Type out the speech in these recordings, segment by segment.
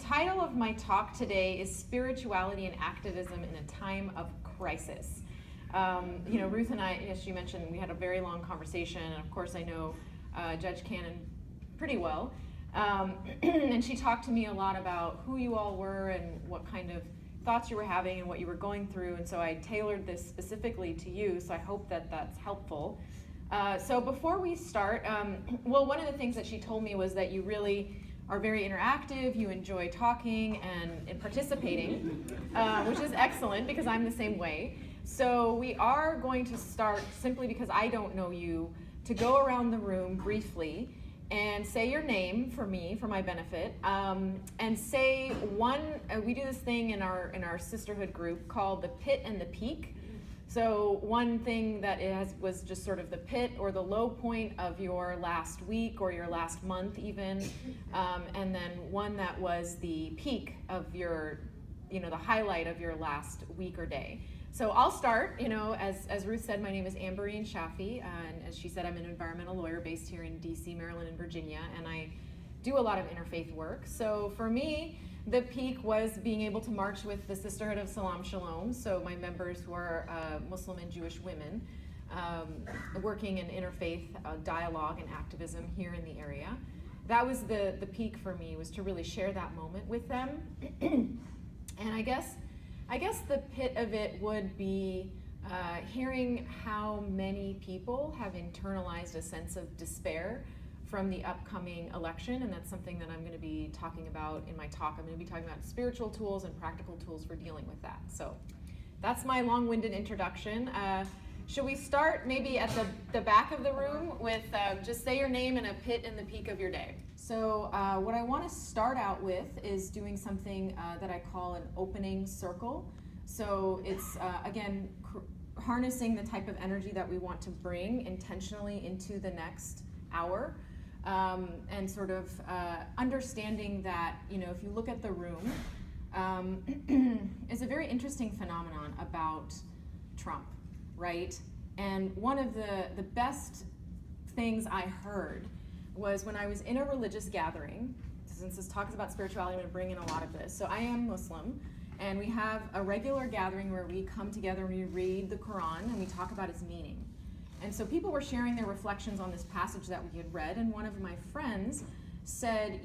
title of my talk today is Spirituality and Activism in a Time of Crisis. Ruth and I, as you mentioned, we had a very long conversation, and of course I know Judge Cannon pretty well. And she talked to me a lot about who you all were and what kind of thoughts you were having and what you were going through, and so I tailored this specifically to you, so I hope that that's helpful. So before we start, one of the things that she told me was that you really are very interactive, you enjoy talking and participating, which is excellent because I'm the same way. So we are going to start, simply because I don't know you, to go around the room briefly and say your name for me, for my benefit, and say one, we do this thing in our sisterhood group called the pit and the peak. So one thing that was just sort of the pit or the low point of your last week or your last month even, and then one that was the peak of your, the highlight of your last week or day. So I'll start, as Ruth said, my name is Ambereen Shaffie, and as she said, I'm an environmental lawyer based here in DC, Maryland, and Virginia, and I do a lot of interfaith work. So for me, the peak was being able to march with the Sisterhood of Salaam, Shalom, so my members were Muslim and Jewish women working in interfaith dialogue and activism here in the area. That was the peak for me, was to really share that moment with them. And I guess the pit of it would be hearing how many people have internalized a sense of despair from the upcoming election, and that's something that I'm going to be talking about in my talk. I'm going to be talking about spiritual tools and practical tools for dealing with that. So that's my long-winded introduction. Should we start maybe at the back of the room with just say your name and a pit and the peak of your day? So what I want to start out with is doing something that I call an opening circle. So it's, again, harnessing the type of energy that we want to bring intentionally into the next hour. And sort of understanding that, if you look at the room, it's a very interesting phenomenon about Trump, right? And one of the best things I heard was when I was in a religious gathering. Since this talk is about spirituality, I'm going to bring in a lot of this. So I am Muslim, and we have a regular gathering where we come together and we read the Quran and we talk about its meaning. And so people were sharing their reflections on this passage that we had read, and one of my friends said,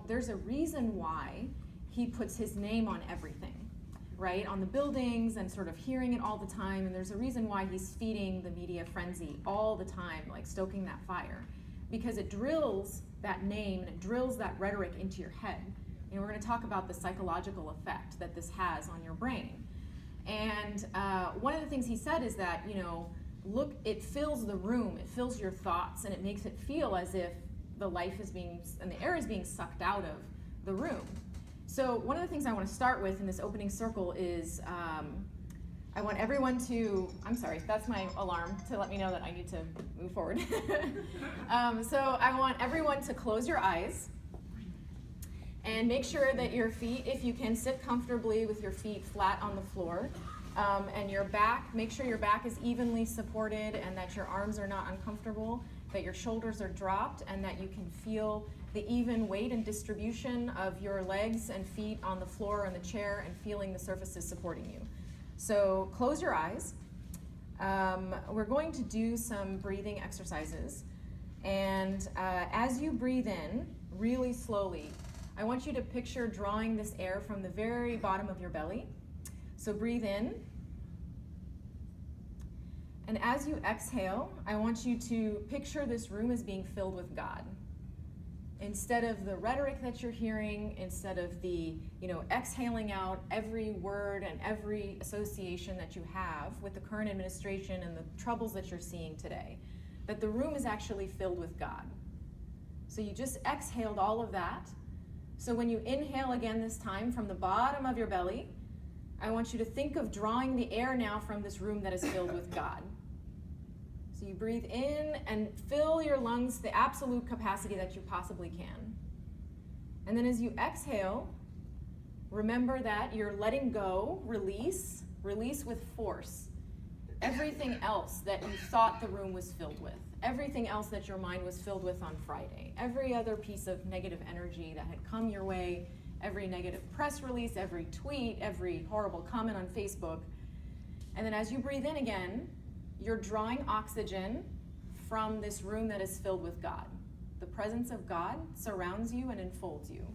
there's a reason why he puts his name on everything, right? On the buildings and sort of hearing it all the time, and there's a reason why he's feeding the media frenzy all the time, like stoking that fire, because it drills that name and it drills that rhetoric into your head. And we're going to talk about the psychological effect that this has on your brain. And one of the things he said is that, look, it fills the room, it fills your thoughts, and it makes it feel as if the life is and the air is being sucked out of the room. So one of the things I want to start with in this opening circle is I want everyone to, I'm sorry, that's my alarm to let me know that I need to move forward. So I want everyone to close your eyes and make sure that your feet, if you can, sit comfortably with your feet flat on the floor. And your back, make sure your back is evenly supported and that your arms are not uncomfortable, that your shoulders are dropped, and that you can feel the even weight and distribution of your legs and feet on the floor and the chair and feeling the surfaces supporting you. So close your eyes. We're going to do some breathing exercises. And as you breathe in, really slowly, I want you to picture drawing this air from the very bottom of your belly. So breathe in, and as you exhale, I want you to picture this room as being filled with God. Instead of the rhetoric that you're hearing, instead of the, exhaling out every word and every association that you have with the current administration and the troubles that you're seeing today, that the room is actually filled with God. So you just exhaled all of that. So when you inhale again this time from the bottom of your belly, I want you to think of drawing the air now from this room that is filled with God. So you breathe in and fill your lungs to the absolute capacity that you possibly can. And then as you exhale, remember that you're letting go, release with force. Everything else that you thought the room was filled with, everything else that your mind was filled with on Friday, every other piece of negative energy that had come your way every negative press release, every tweet, every horrible comment on Facebook. And then as you breathe in again, you're drawing oxygen from this room that is filled with God. The presence of God surrounds you and enfolds you.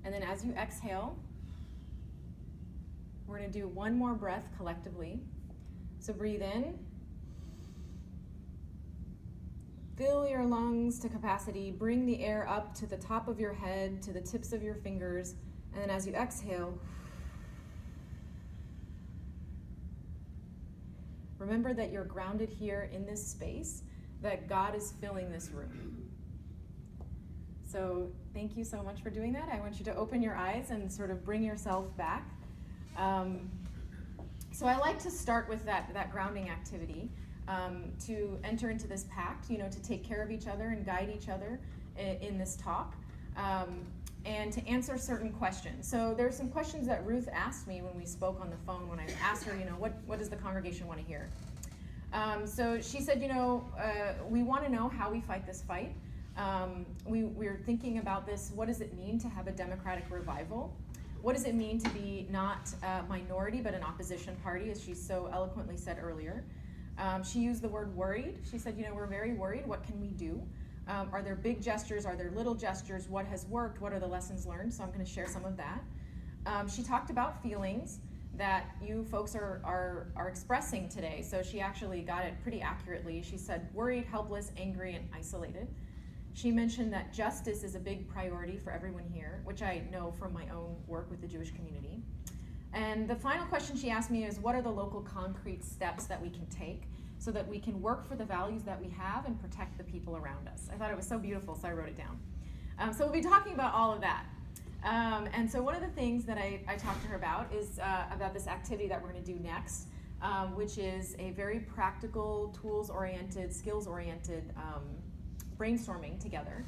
And then as you exhale, we're going to do one more breath collectively. So breathe in. Fill your lungs to capacity. Bring the air up to the top of your head, to the tips of your fingers. And then as you exhale, remember that you're grounded here in this space, that God is filling this room. So thank you so much for doing that. I want you to open your eyes and sort of bring yourself back. So I like to start with that grounding activity, to enter into this pact, to take care of each other and guide each other in this talk, and to answer certain questions. So there's some questions that Ruth asked me when we spoke on the phone, when I asked her, what does the congregation want to hear? So she said, we want to know how we fight this fight. We're thinking about this. What does it mean to have a democratic revival? What does it mean to be not a minority, but an opposition party, as she so eloquently said earlier? She used the word worried. She said, we're very worried. What can we do? Are there big gestures? Are there little gestures? What has worked? What are the lessons learned? So I'm going to share some of that. She talked about feelings that you folks are expressing today. So she actually got it pretty accurately. She said worried, helpless, angry, and isolated. She mentioned that justice is a big priority for everyone here, which I know from my own work with the Jewish community. And the final question she asked me is, what are the local concrete steps that we can take so that we can work for the values that we have and protect the people around us? I thought it was so beautiful, so I wrote it down. So we'll be talking about all of that. And so one of the things that I talked to her about is about this activity that we're going to do next, which is a very practical, tools-oriented, skills-oriented brainstorming together.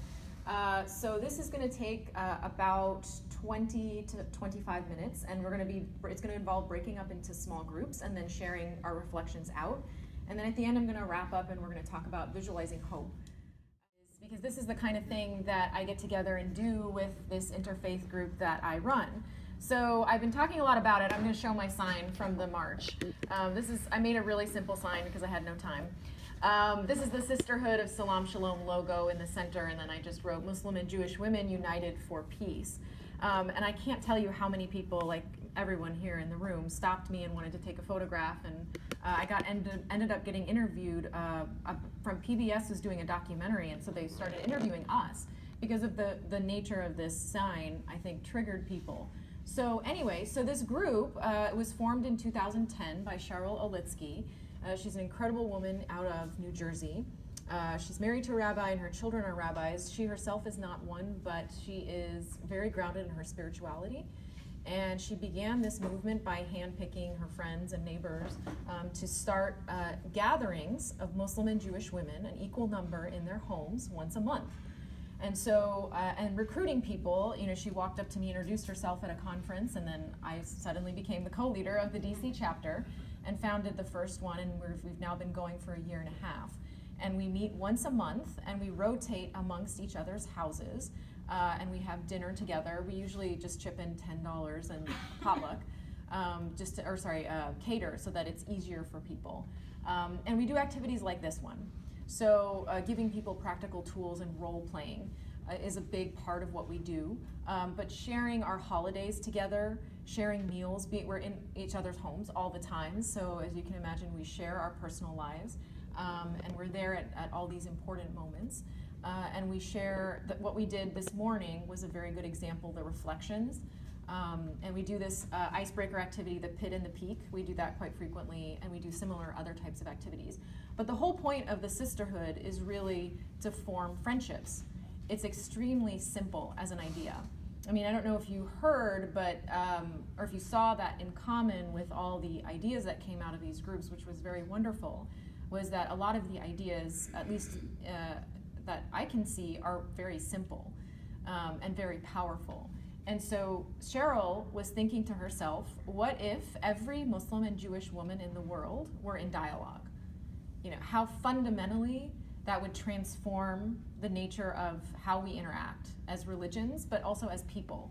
So this is going to take about 20 to 25 minutes, and it's going to involve breaking up into small groups and then sharing our reflections out. And then at the end, I'm going to wrap up and we're going to talk about visualizing hope. Because this is the kind of thing that I get together and do with this interfaith group that I run. So I've been talking a lot about it. I'm going to show my sign from the march. I made a really simple sign because I had no time. This is the Sisterhood of Salaam, Shalom logo in the center, and then I just wrote Muslim and Jewish women united for peace. And I can't tell you how many people, like everyone here in the room, stopped me and wanted to take a photograph, and I ended up getting interviewed from PBS was doing a documentary, and so they started interviewing us because of the nature of this sign, I think, triggered people. So anyway, so this group was formed in 2010 by Cheryl Olitsky. She's an incredible woman out of New Jersey. She's married to a rabbi and her children are rabbis. She herself is not one, but she is very grounded in her spirituality. And she began this movement by handpicking her friends and neighbors to start gatherings of Muslim and Jewish women, an equal number in their homes once a month. And so, and recruiting people, she walked up to me, introduced herself at a conference, and then I suddenly became the co-leader of the DC chapter and founded the first one, and we've now been going for a year and a half. And we meet once a month, and we rotate amongst each other's houses, and we have dinner together. We usually just chip in $10 and potluck, cater so that it's easier for people. And we do activities like this one. So giving people practical tools and role playing is a big part of what we do. But sharing our holidays together, sharing meals, we're in each other's homes all the time. So as you can imagine, we share our personal lives, and we're there at all these important moments. And we share what we did this morning was a very good example, the reflections. And we do this icebreaker activity, the pit and the peak. We do that quite frequently, and we do similar other types of activities. But the whole point of the sisterhood is really to form friendships. It's extremely simple as an idea. I mean, I don't know if you heard, but or if you saw that in common with all the ideas that came out of these groups, which was very wonderful, was that a lot of the ideas, at least that I can see, are very simple and very powerful. And so Cheryl was thinking to herself, what if every Muslim and Jewish woman in the world were in dialogue? How fundamentally that would transform the nature of how we interact as religions, but also as people.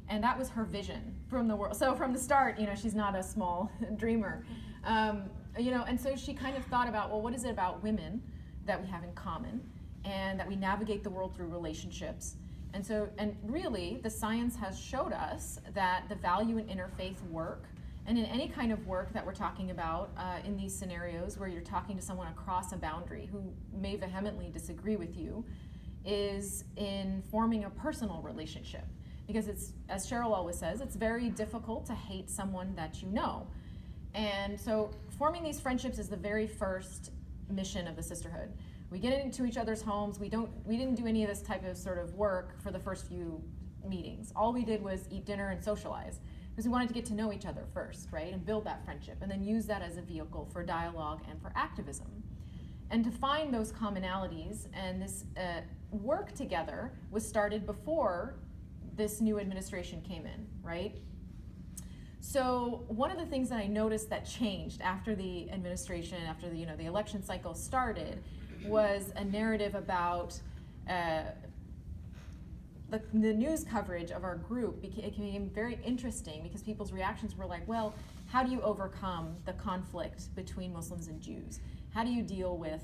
And that was her vision from the world. So from the start, she's not a small dreamer. And so she kind of thought about, well, what is it about women that we have in common, and that we navigate the world through relationships? And really, the science has showed us that the value in interfaith work, and in any kind of work that we're talking about in these scenarios where you're talking to someone across a boundary who may vehemently disagree with you, is in forming a personal relationship. Because it's, as Cheryl always says, it's very difficult to hate someone that you know. And so forming these friendships is the very first mission of the Sisterhood. We get into each other's homes. We didn't do any of this type of sort of work for the first few meetings. All we did was eat dinner and socialize, because we wanted to get to know each other first, right? And build that friendship, and then use that as a vehicle for dialogue and for activism. And to find those commonalities, and this work together was started before this new administration came in, right? So one of the things that I noticed that changed after the administration, after the election cycle started, was a narrative about the news coverage of our group became very interesting, because people's reactions were like, well, how do you overcome the conflict between Muslims and Jews? How do you deal with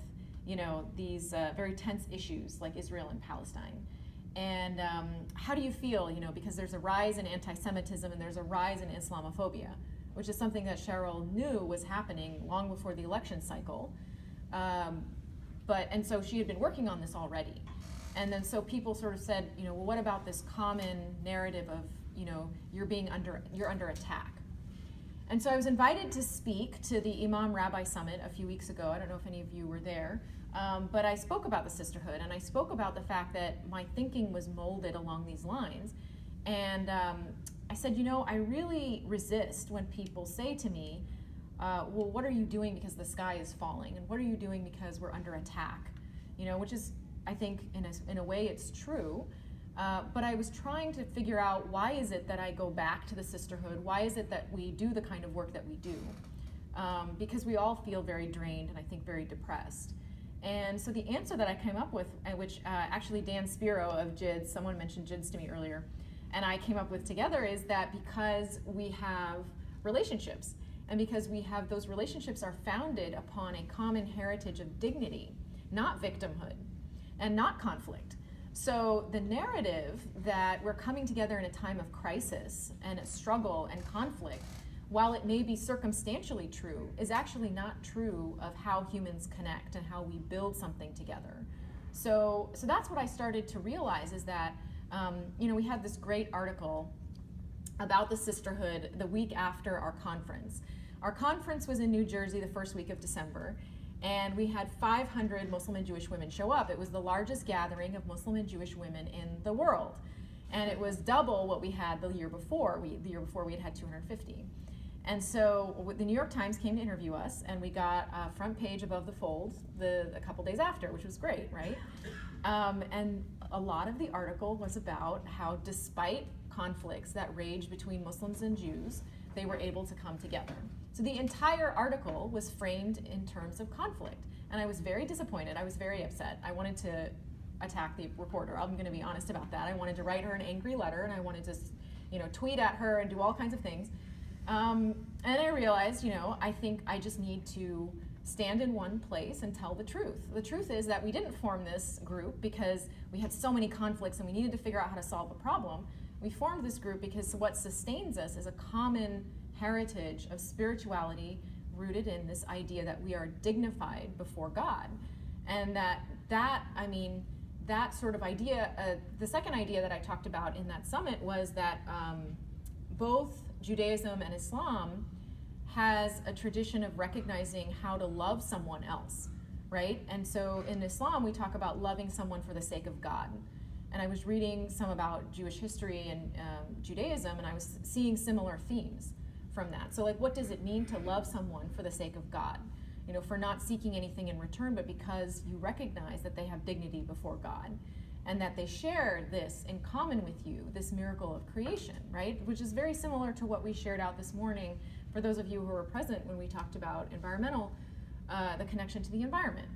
these very tense issues like Israel and Palestine? And how do you feel, because there's a rise in anti-Semitism and there's a rise in Islamophobia, which is something that Cheryl knew was happening long before the election cycle. And so she had been working on this already. And then so people sort of said, well, what about this common narrative of, you're under attack? And so I was invited to speak to the Imam Rabbi Summit a few weeks ago. I don't know if any of you were there. But I spoke about the Sisterhood, and I spoke about the fact that my thinking was molded along these lines. And I said, I really resist when people say to me, well, what are you doing because the sky is falling? And what are you doing because we're under attack? Which is, I think, in a way it's true. But I was trying to figure out, why is it that I go back to the Sisterhood? Why is it that we do the kind of work that we do? Because we all feel very drained and I think very depressed. And so the answer that I came up with, which actually Dan Spiro of JIDS, someone mentioned JIDS to me earlier, and I came up with together, is that because we have relationships, and because those relationships are founded upon a common heritage of dignity, not victimhood, and not conflict. So the narrative that we're coming together in a time of crisis and a struggle and conflict, while it may be circumstantially true, is actually not true of how humans connect and how we build something together. So that's what I started to realize, is that we had this great article about the Sisterhood the week after our conference. Our conference was in New Jersey the first week of December, and we had 500 Muslim and Jewish women show up. It was the largest gathering of Muslim and Jewish women in the world, and it was double what we had the year before. The year before we had 250. And so the New York Times came to interview us, and we got a front page above the fold a couple days after, which was great, right? And a lot of the article was about how, despite conflicts that raged between Muslims and Jews, they were able to come together. So the entire article was framed in terms of conflict. And I was very disappointed. I was very upset. I wanted to attack the reporter. I'm going to be honest about that. I wanted to write her an angry letter, and I wanted to tweet at her and do all kinds of things. And I realized, I think I just need to stand in one place and tell the truth. The truth is that we didn't form this group because we had so many conflicts and we needed to figure out how to solve a problem. We formed this group because what sustains us is a common heritage of spirituality rooted in this idea that we are dignified before God. And that sort of idea, the second idea that I talked about in that summit was that both Judaism and Islam has a tradition of recognizing how to love someone else, right? And so in Islam, we talk about loving someone for the sake of God. And I was reading some about Jewish history and Judaism, and I was seeing similar themes from that. So what does it mean to love someone for the sake of God? For not seeking anything in return, but because you recognize that they have dignity before God, and that they share this in common with you, this miracle of creation, right? Which is very similar to what we shared out this morning for those of you who were present when we talked about the connection to the environment.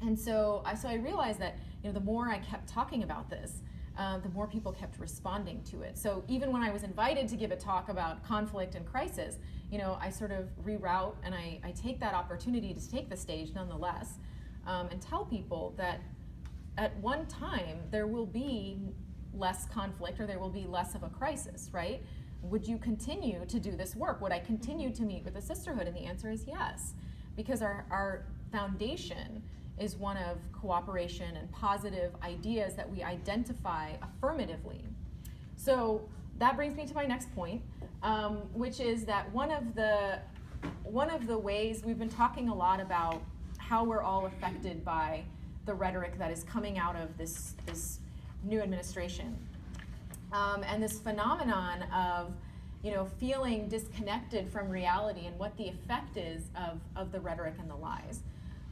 And so I realized that, the more I kept talking about this, the more people kept responding to it. So even when I was invited to give a talk about conflict and crisis, I sort of reroute, and I take that opportunity to take the stage nonetheless, and tell people that at one time there will be less conflict, or there will be less of a crisis, right? Would you continue to do this work? Would I continue to meet with the Sisterhood? And the answer is yes, because our foundation is one of cooperation and positive ideas that we identify affirmatively. So that brings me to my next point, which is that one of the ways we've been talking a lot about how we're all affected by the rhetoric that is coming out of this new administration, and this phenomenon of feeling disconnected from reality and what the effect is of the rhetoric and the lies.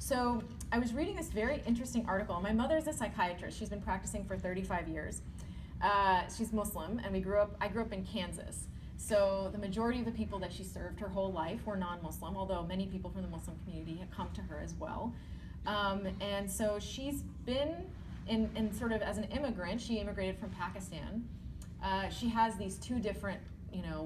So I was reading this very interesting article. My mother's a psychiatrist. She's been practicing for 35 years. She's Muslim, and I grew up in Kansas. So the majority of the people that she served her whole life were non-Muslim, although many people from the Muslim community have come to her as well. And so she's been in sort of as an immigrant. She immigrated from Pakistan. She has these two different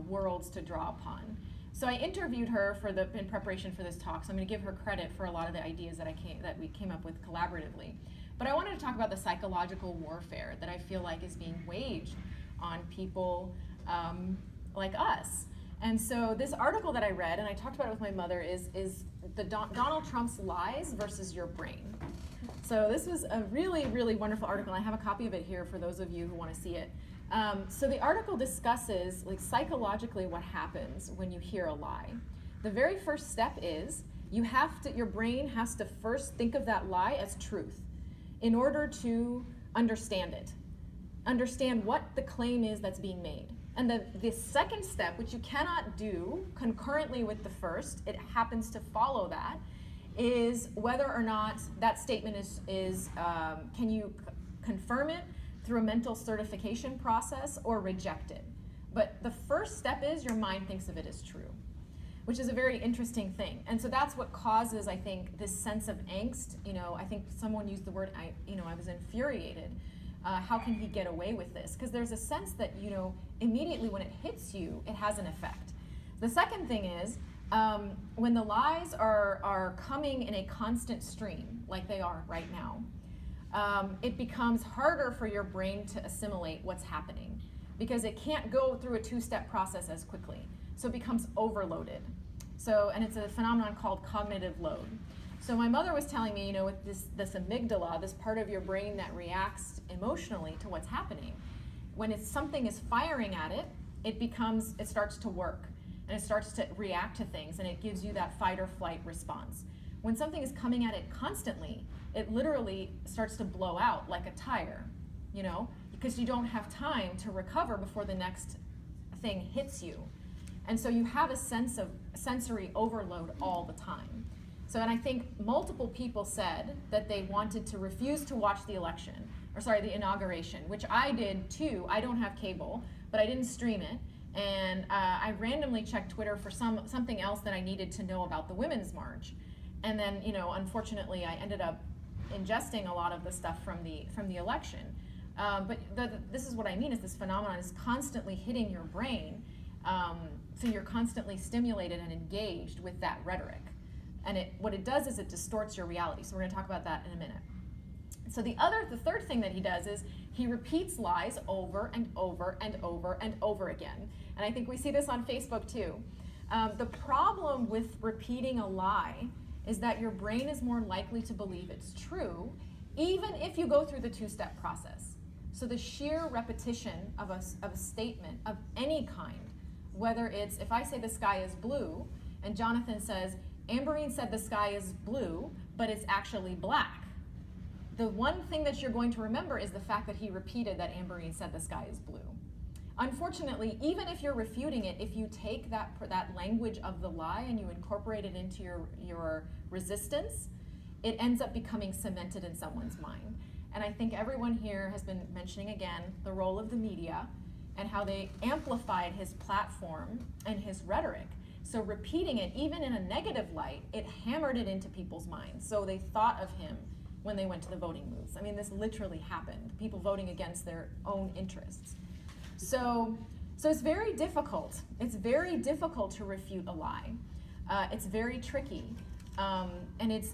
worlds to draw upon. So I interviewed her in preparation for this talk, so I'm going to give her credit for a lot of the ideas that we came up with collaboratively. But I wanted to talk about the psychological warfare that I feel like is being waged on people like us. And so this article that I read, and I talked about it with my mother, is the Donald Trump's lies versus your brain. So this was a really, really wonderful article, and I have a copy of it here for those of you who want to see it. So the article discusses psychologically what happens when you hear a lie. The very first step is your brain has to first think of that lie as truth in order to understand it. Understand what the claim is that's being made. And the second step, which you cannot do concurrently with the first, it happens to follow that, is whether or not that statement is can you confirm it through a mental certification process or reject it. But the first step is your mind thinks of it as true, which is a very interesting thing. And so that's what causes, I think, this sense of angst. I think someone used the word, I was infuriated. How can he get away with this? Because there's a sense that, immediately when it hits you, it has an effect. The second thing is, when the lies are coming in a constant stream, like they are right now, it becomes harder for your brain to assimilate what's happening because it can't go through a two-step process as quickly. So it becomes overloaded. And it's a phenomenon called cognitive load. So my mother was telling me, with this amygdala, this part of your brain that reacts emotionally to what's happening, when something is firing at it, it starts to work and it starts to react to things, and it gives you that fight or flight response. When something is coming at it constantly, it literally starts to blow out like a tire, because you don't have time to recover before the next thing hits you. And so you have a sense of sensory overload all the time. And I think multiple people said that they wanted to refuse to watch the inauguration, which I did too. I don't have cable, but I didn't stream it. And I randomly checked Twitter for something else that I needed to know about the Women's March. And then, unfortunately, I ended up ingesting a lot of the stuff from the election. But this is what I mean, is this phenomenon is constantly hitting your brain. So you're constantly stimulated and engaged with that rhetoric. And what it does is it distorts your reality. So we're going to talk about that in a minute. So the third thing that he does is he repeats lies over and over and over and over again. And I think we see this on Facebook too. The problem with repeating a lie is that your brain is more likely to believe it's true, even if you go through the two-step process. So the sheer repetition of a statement of any kind, whether it's, if I say the sky is blue, and Jonathan says, Ambereen said the sky is blue, but it's actually black. The one thing that you're going to remember is the fact that he repeated that Ambereen said the sky is blue. Unfortunately, even if you're refuting it, if you take that language of the lie and you incorporate it into your resistance, it ends up becoming cemented in someone's mind. And I think everyone here has been mentioning again the role of the media and how they amplified his platform and his rhetoric. So repeating it, even in a negative light, it hammered it into people's minds. So they thought of him when they went to the voting booths. I mean, this literally happened. People voting against their own interests. So it's very difficult. It's very difficult to refute a lie. It's very tricky. And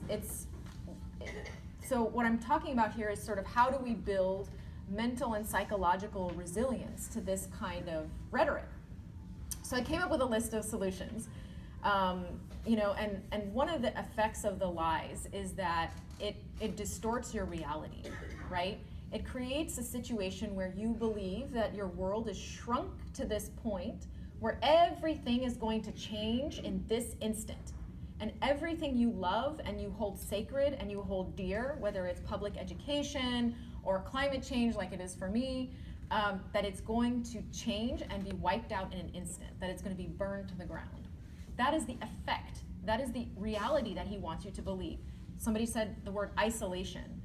so what I'm talking about here is sort of how do we build mental and psychological resilience to this kind of rhetoric. So I came up with a list of solutions. And one of the effects of the lies is that it distorts your reality, right? It creates a situation where you believe that your world is shrunk to this point where everything is going to change in this instant. And everything you love and you hold sacred and you hold dear, whether it's public education or climate change like it is for me, that it's going to change and be wiped out in an instant, that it's going to be burned to the ground. That is the effect. That is the reality that he wants you to believe. Somebody said the word isolation,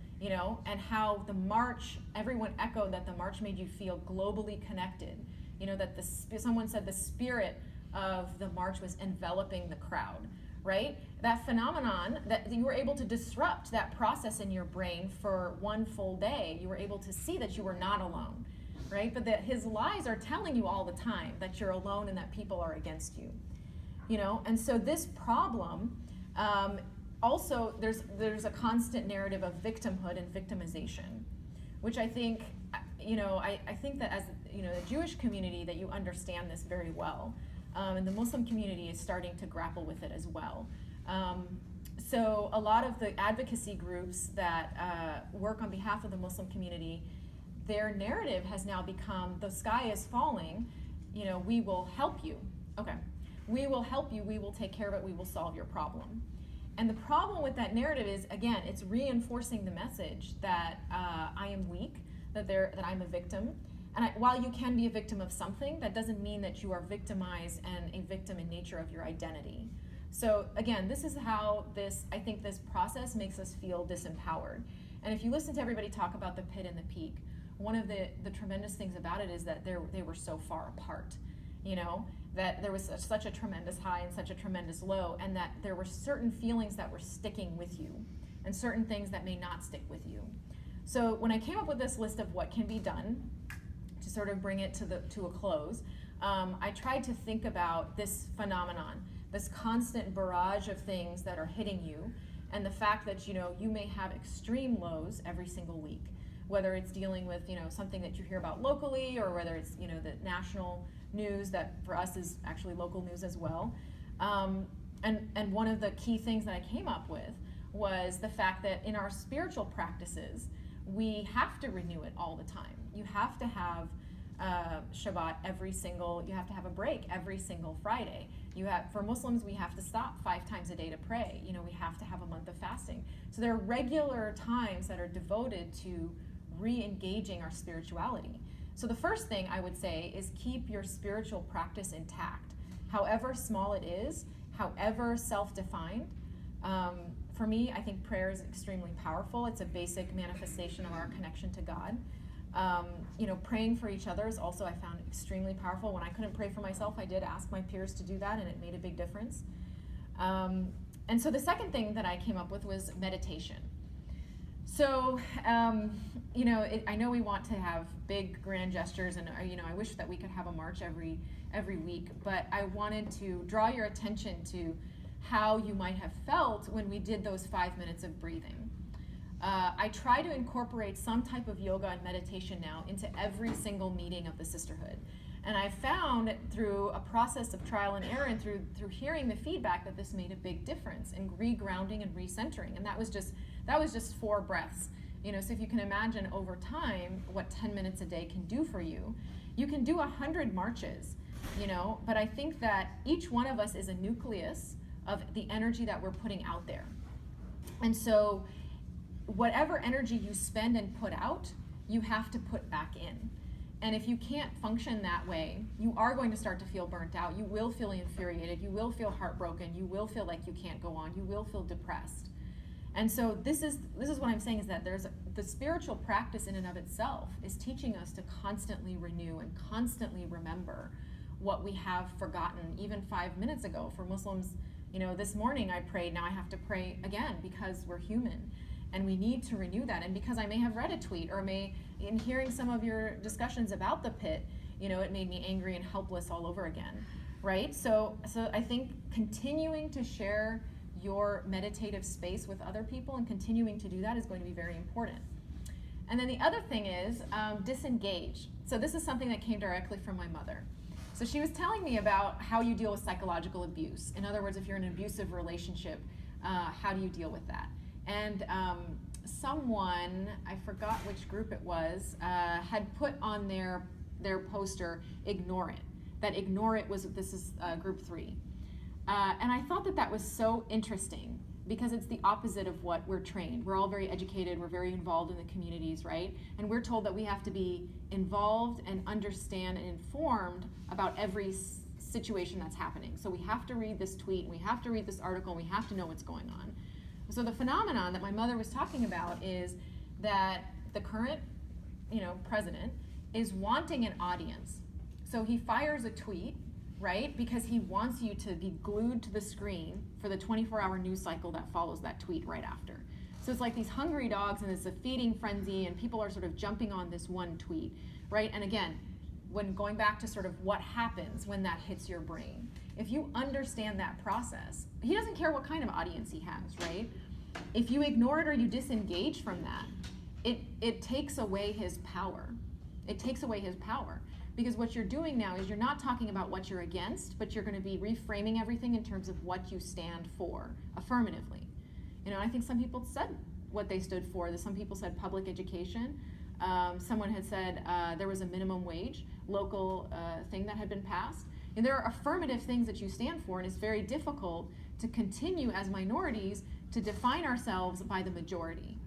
and how the march, everyone echoed that the march made you feel globally connected. That someone said the spirit of the march was enveloping the crowd, right? That phenomenon, that you were able to disrupt that process in your brain for one full day. You were able to see that you were not alone, right? But that his lies are telling you all the time that you're alone and that people are against you. And so this problem, also there's a constant narrative of victimhood and victimization, which I think, I think that as, the Jewish community, that you understand this very well. And the Muslim community is starting to grapple with it as well. So a lot of the advocacy groups that work on behalf of the Muslim community, their narrative has now become, the sky is falling, we will help you. Okay. We will help you, we will take care of it, we will solve your problem. And the problem with that narrative is, again, it's reinforcing the message that I am weak, that I'm a victim. And while you can be a victim of something, that doesn't mean that you are victimized and a victim in nature of your identity. So again, this is how I think this process makes us feel disempowered. And if you listen to everybody talk about the pit and the peak, one of the tremendous things about it is that they were so far apart. That there was such a tremendous high and such a tremendous low, and that there were certain feelings that were sticking with you and certain things that may not stick with you. So when I came up with this list of what can be done to sort of bring it to a close, I tried to think about this phenomenon, this constant barrage of things that are hitting you, and the fact that you may have extreme lows every single week, whether it's dealing with something that you hear about locally, or whether it's the national news that for us is actually local news as well. And one of the key things that I came up with was the fact that in our spiritual practices, we have to renew it all the time. You have to have Shabbat you have to have a break every single Friday. For Muslims, we have to stop 5 times a day to pray. We have to have a month of fasting. So there are regular times that are devoted to re-engaging our spirituality. So the first thing I would say is keep your spiritual practice intact, however small it is, however self-defined. For me, I think prayer is extremely powerful. It's a basic manifestation of our connection to God. Praying for each other is also, I found, extremely powerful. When I couldn't pray for myself, I did ask my peers to do that, and it made a big difference. And so the second thing that I came up with was meditation. So, I know we want to have big, grand gestures, and I wish that we could have a march every week, but I wanted to draw your attention to how you might have felt when we did those 5 minutes of breathing. I try to incorporate some type of yoga and meditation now into every single meeting of the Sisterhood. And I found through a process of trial and error and through hearing the feedback that this made a big difference in re-grounding and recentering. And that was just 4 breaths. So if you can imagine over time what 10 minutes a day can do for you, you can do 100 marches, but I think that each one of us is a nucleus of the energy that we're putting out there. And so whatever energy you spend and put out, you have to put back in. And if you can't function that way, you are going to start to feel burnt out. You will feel infuriated. You will feel heartbroken. You will feel like you can't go on. You will feel depressed. And so this is what I'm saying, is that the spiritual practice in and of itself is teaching us to constantly renew and constantly remember what we have forgotten even 5 minutes ago. For Muslims, this morning I prayed, now I have to pray again because we're human. and we need to renew that. And because I may have read a tweet, or in hearing some of your discussions about the pit, it made me angry and helpless all over again, right? So I think continuing to share your meditative space with other people and continuing to do that is going to be very important. And then the other thing is disengage. So this is something that came directly from my mother. So she was telling me about how you deal with psychological abuse. In other words, if you're in an abusive relationship, how do you deal with that? And someone, I forgot which group it was, had put on their poster, ignore it. That ignore it this is group 3. And I thought that was so interesting, because it's the opposite of what we're trained. We're all very educated, we're very involved in the communities, right? And we're told that we have to be involved and understand and informed about every situation that's happening. So we have to read this tweet, and we have to read this article, and we have to know what's going on. So the phenomenon that my mother was talking about is that the current, president is wanting an audience. So he fires a tweet, right? Because he wants you to be glued to the screen for the 24-hour news cycle that follows that tweet right after. So it's like these hungry dogs, and it's a feeding frenzy, and people are sort of jumping on this one tweet, right? And again, when going back to sort of what happens when that hits your brain, if you understand that process, he doesn't care what kind of audience he has, right? If you ignore it or you disengage from that, it takes away his power. It takes away his power. Because what you're doing now is you're not talking about what you're against, but you're going to be reframing everything in terms of what you stand for affirmatively. I think some people said what they stood for. Some people said public education. Someone had said there was a minimum wage, local thing that had been passed. And there are affirmative things that you stand for, and it's very difficult to continue as minorities to define ourselves by the majority.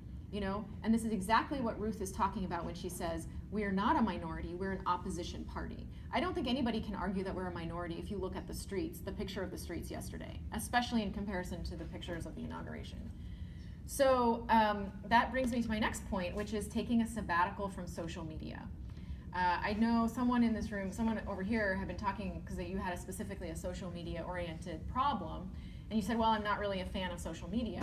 And this is exactly what Ruth is talking about when she says, we are not a minority, we're an opposition party. I don't think anybody can argue that we're a minority if you look at the streets, the picture of the streets yesterday, especially in comparison to the pictures of the inauguration. So that brings me to my next point, which is taking a sabbatical from social media. I know someone in this room, someone over here had been talking, because you had specifically a social media oriented problem. And you said, well, I'm not really a fan of social media.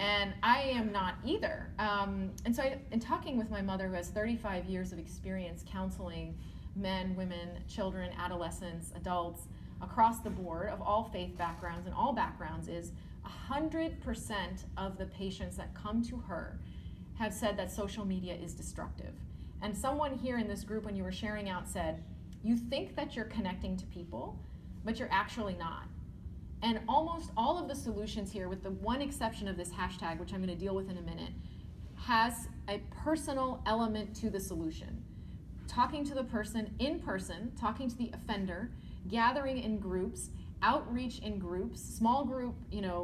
And I am not either. And so in talking with my mother, who has 35 years of experience counseling men, women, children, adolescents, adults, across the board of all faith backgrounds and all backgrounds, is 100% of the patients that come to her have said that social media is destructive. And someone here in this group, when you were sharing out, said, you think that you're connecting to people, but you're actually not. And almost all of the solutions here, with the one exception of this hashtag, which I'm going to deal with in a minute, has a personal element to the solution. Talking to the person in person, talking to the offender, gathering in groups, outreach in groups, small group,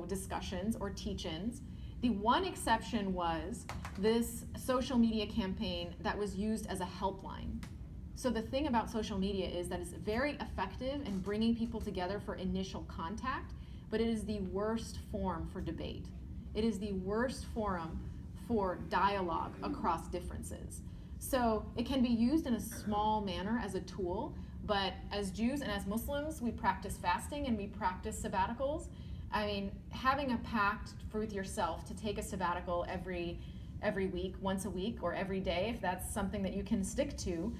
discussions or teach-ins. The one exception was this social media campaign that was used as a helpline. So the thing about social media is that it's very effective in bringing people together for initial contact, but it is the worst form for debate. It is the worst forum for dialogue across differences. So it can be used in a small manner as a tool, but as Jews and as Muslims, we practice fasting and we practice sabbaticals. I mean, having a pact with yourself to take a sabbatical every week, once a week, or every day, if that's something that you can stick to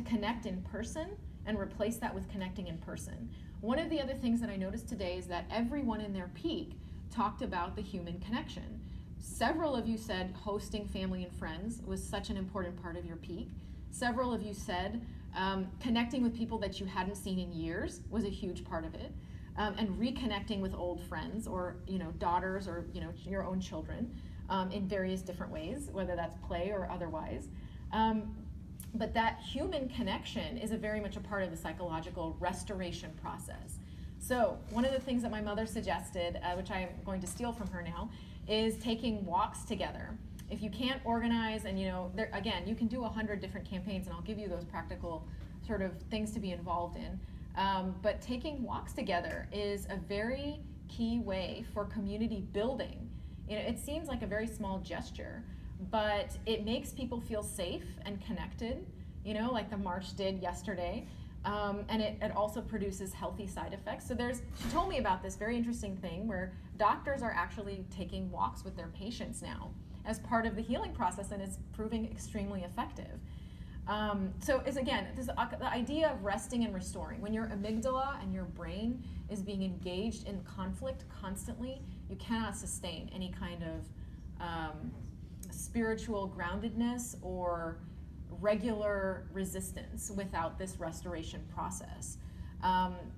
connect in person and replace that with connecting in person. One of the other things that I noticed today is that everyone in their peak talked about the human connection. Several of you said hosting family and friends was such an important part of your peak. Several of you said connecting with people that you hadn't seen in years was a huge part of it. And reconnecting with old friends or daughters or your own children in various different ways, whether that's play or otherwise. But that human connection is very much a part of the psychological restoration process. So one of the things that my mother suggested, which I'm going to steal from her now, is taking walks together. If you can't organize, and again, you can do 100 different campaigns, and I'll give you those practical sort of things to be involved in. But taking walks together is a very key way for community building. It seems like a very small gesture, but it makes people feel safe and connected, like the march did yesterday. And it also produces healthy side effects. So she told me about this very interesting thing where doctors are actually taking walks with their patients now. as part of the healing process, and it's proving extremely effective. So is again, the idea of resting and restoring. When your amygdala and your brain is being engaged in conflict constantly, you cannot sustain any kind of spiritual groundedness or regular resistance without this restoration process.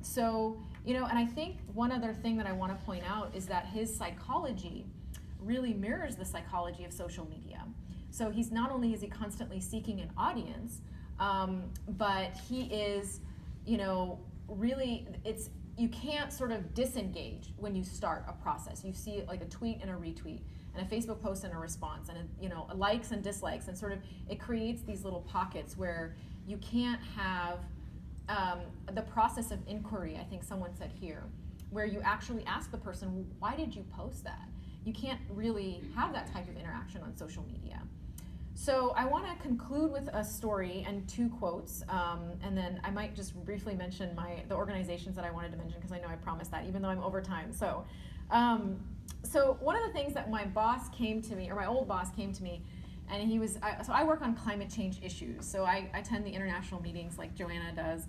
So, and I think one other thing that I want to point out is that his psychology really mirrors the psychology of social media. So he's not only is he constantly seeking an audience, but he is, really, you can't sort of disengage when you start a process. You see like a tweet and a retweet, and a Facebook post and a response, and likes and dislikes, and sort of it creates these little pockets where you can't have the process of inquiry. I think someone said here, where you actually ask the person, why did you post that? You can't really have that type of interaction on social media. So I want to conclude with a story and 2 quotes, and then I might just briefly mention the organizations that I wanted to mention, because I know I promised that, even though I'm over time. So one of the things that my boss came to me, or my old boss came to me, and so I work on climate change issues. So I attend the international meetings like Joanna does,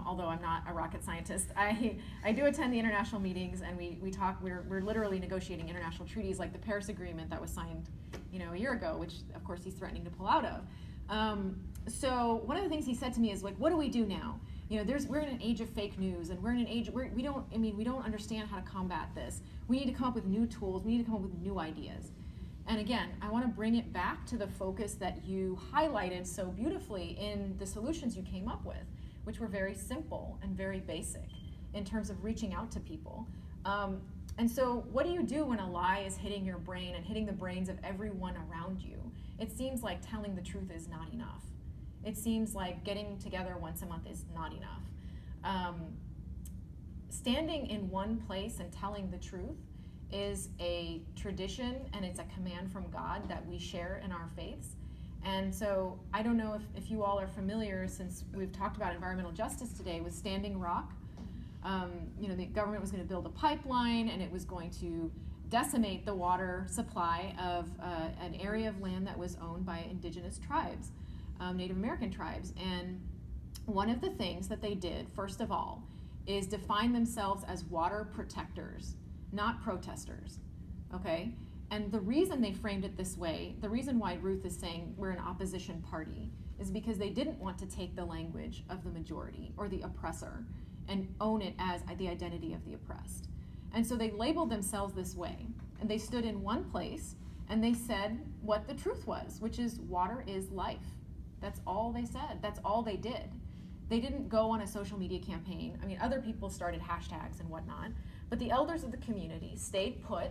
although I'm not a rocket scientist. I do attend the international meetings, and we talk. We're literally negotiating international treaties like the Paris Agreement that was signed, a year ago, which of course he's threatening to pull out of. So one of the things he said to me is like, what do we do now? We're in an age of fake news, and we're in an age where we don't understand how to combat this. We need to come up with new tools. We need to come up with new ideas. And again, I want to bring it back to the focus that you highlighted so beautifully in the solutions you came up with, which were very simple and very basic in terms of reaching out to people. And so what do you do when a lie is hitting your brain and hitting the brains of everyone around you? It seems like telling the truth is not enough. It seems like getting together once a month is not enough. Standing in one place and telling the truth is a tradition, and it's a command from God that we share in our faiths. And so I don't know if you all are familiar, since we've talked about environmental justice today, with Standing Rock. The government was going to build a pipeline, and it was going to decimate the water supply of an area of land that was owned by indigenous tribes, Native American tribes. And one of the things that they did, first of all, is define themselves as water protectors, not protesters, okay? And the reason they framed it this way, the reason why Ruth is saying we're an opposition party, is because they didn't want to take the language of the majority or the oppressor and own it as the identity of the oppressed. And so they labeled themselves this way, and they stood in one place, and they said what the truth was, which is water is life. That's all they said. That's all they did. They didn't go on a social media campaign. Other people started hashtags and whatnot, but the elders of the community stayed put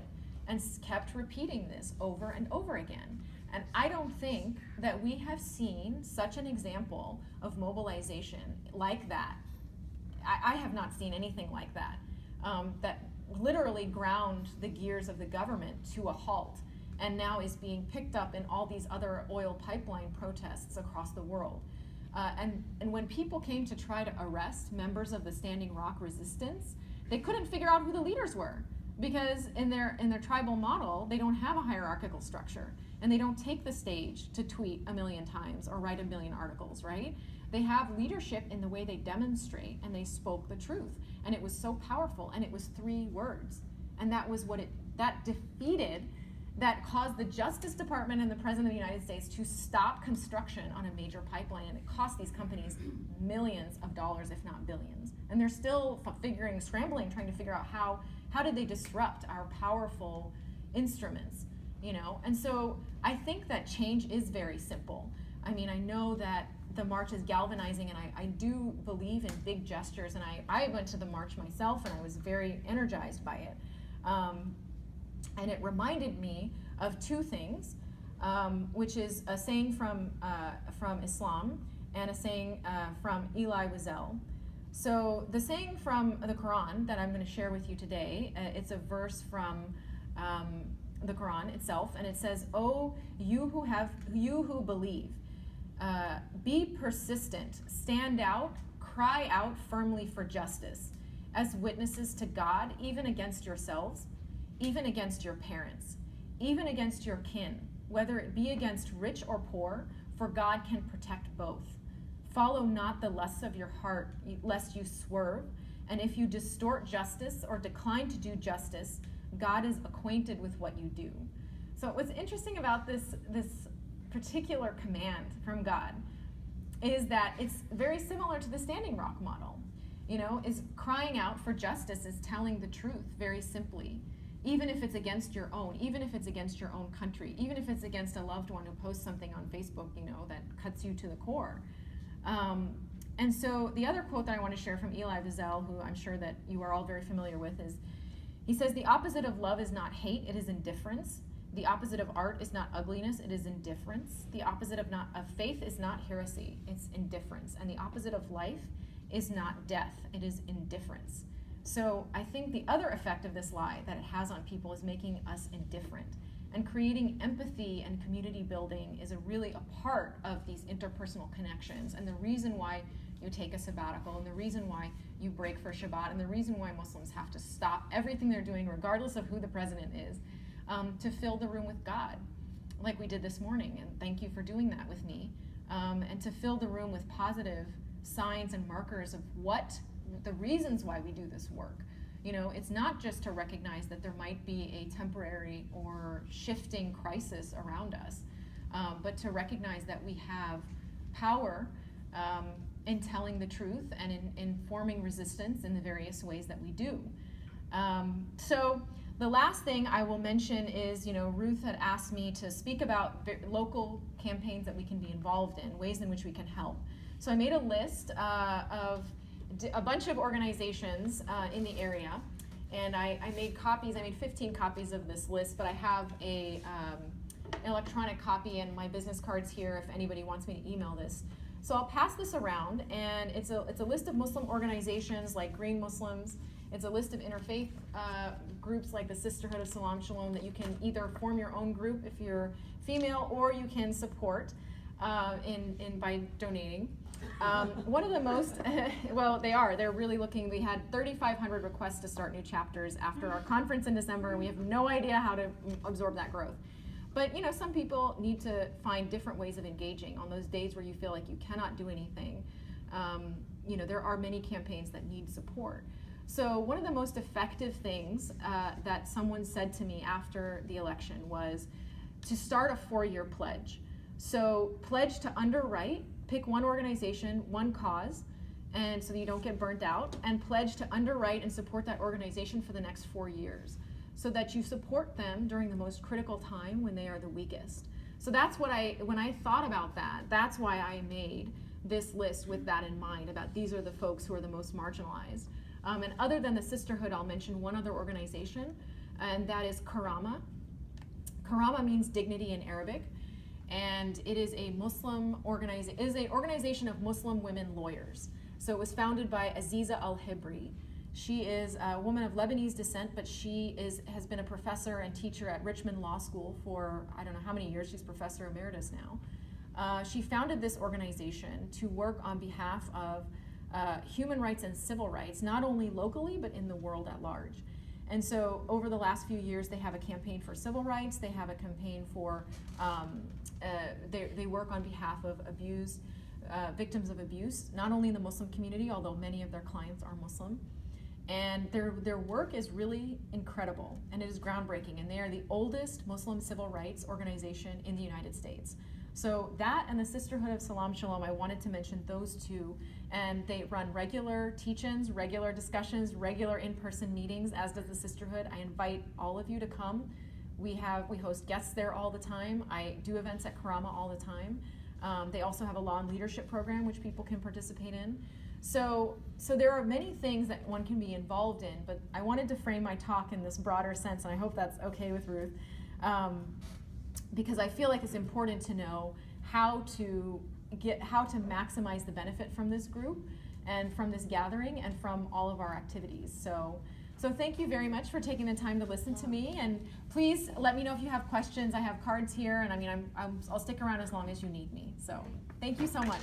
and kept repeating this over and over again. And I don't think that we have seen such an example of mobilization like that. I have not seen anything like that, that literally ground the gears of the government to a halt, and now is being picked up in all these other oil pipeline protests across the world. And when people came to try to arrest members of the Standing Rock resistance, they couldn't figure out who the leaders were, because in their tribal model, they don't have a hierarchical structure, and they don't take the stage to tweet 1 million times or write 1 million articles, right? They have leadership in the way they demonstrate, and they spoke the truth. And it was so powerful, and it was 3 words. And that was that caused the Justice Department and the President of the United States to stop construction on a major pipeline, and it cost these companies millions of dollars, if not billions. And they're still scrambling, trying to figure out how did they disrupt our powerful instruments, And so I think that change is very simple. I know that the march is galvanizing, and I do believe in big gestures, and I went to the march myself, and I was very energized by it. And it reminded me of 2 things, which is a saying from Islam and a saying from Elie Wiesel. So the saying from the Quran that I'm going to share with you today, it's a verse from the Quran itself, and it says, "Oh, you who believe, be persistent, stand out, cry out firmly for justice, as witnesses to God, even against yourselves, even against your parents, even against your kin, whether it be against rich or poor, for God can protect both. Follow not the lusts of your heart, lest you swerve. And if you distort justice or decline to do justice, God is acquainted with what you do. So what's interesting about this particular command from God is that it's very similar to the Standing Rock model. Is crying out for justice, is telling the truth very simply, even if it's against your own, even if it's against your own country, even if it's against a loved one who posts something on Facebook, that cuts you to the core. And so the other quote that I want to share from Eli Wiesel, who I'm sure that you are all very familiar with, is he says, "The opposite of love is not hate, it is indifference. The opposite of art is not ugliness, it is indifference. The opposite of faith is not heresy, it's indifference. And the opposite of life is not death, it is indifference." So I think the other effect of this lie that it has on people is making us indifferent. And creating empathy and community building is really a part of these interpersonal connections, and the reason why you take a sabbatical, and the reason why you break for Shabbat, and the reason why Muslims have to stop everything they're doing, regardless of who the president is, to fill the room with God, like we did this morning, and thank you for doing that with me, and to fill the room with positive signs and markers of what the reasons why we do this work. It's not just to recognize that there might be a temporary or shifting crisis around us, but to recognize that we have power in telling the truth and in forming resistance in the various ways that we do. So the last thing I will mention is, Ruth had asked me to speak about local campaigns that we can be involved in, ways in which we can help. So I made a list of a bunch of organizations in the area, and I made copies. I made 15 copies of this list, but I have an electronic copy and my business cards here if anybody wants me to email this. So I'll pass this around, and it's a list of Muslim organizations like Green Muslims. It's a list of interfaith groups like the Sisterhood of Salaam, Shalom, that you can either form your own group if you're female, or you can support by donating. One of the most, they're really looking. We had 3,500 requests to start new chapters after our conference in December, and we have no idea how to absorb that growth. But some people need to find different ways of engaging on those days where you feel like you cannot do anything. There are many campaigns that need support. So one of the most effective things that someone said to me after the election was to start a 4-year pledge. So pledge to underwrite, pick one organization, one cause, and so that you don't get burnt out, and pledge to underwrite and support that organization for the next 4 years, so that you support them during the most critical time when they are the weakest. So that's when I thought about that, that's why I made this list with that in mind, about these are the folks who are the most marginalized. And other than the Sisterhood, I'll mention one other organization, and that is Karama. Karama means dignity in Arabic, and it is a Muslim organization. It is an organization of Muslim women lawyers. So it was founded by Aziza Al-Hibri. She is a woman of Lebanese descent, but she has been a professor and teacher at Richmond Law School for I don't know how many years. She's professor emeritus now. She founded this organization to work on behalf of human rights and civil rights, not only locally, but in the world at large. And so over the last few years, they have a campaign for civil rights. They have a campaign for, they work on behalf of victims of abuse, not only in the Muslim community, although many of their clients are Muslim. And their work is really incredible, and it is groundbreaking. And they are the oldest Muslim civil rights organization in the United States. So that and the Sisterhood of Salaam Shalom, I wanted to mention those two. And they run regular teach-ins, regular discussions, regular in-person meetings, as does the Sisterhood. I invite all of you to come. We host guests there all the time. I do events at Karama all the time. They also have a law and leadership program which people can participate in. So there are many things that one can be involved in, but I wanted to frame my talk in this broader sense, and I hope that's okay with Ruth, because I feel like it's important to know how to maximize the benefit from this group and from this gathering and from all of our activities. So thank you very much for taking the time to listen to me, and please let me know if you have questions. I have cards here, and I'll stick around as long as you need me. So thank you so much.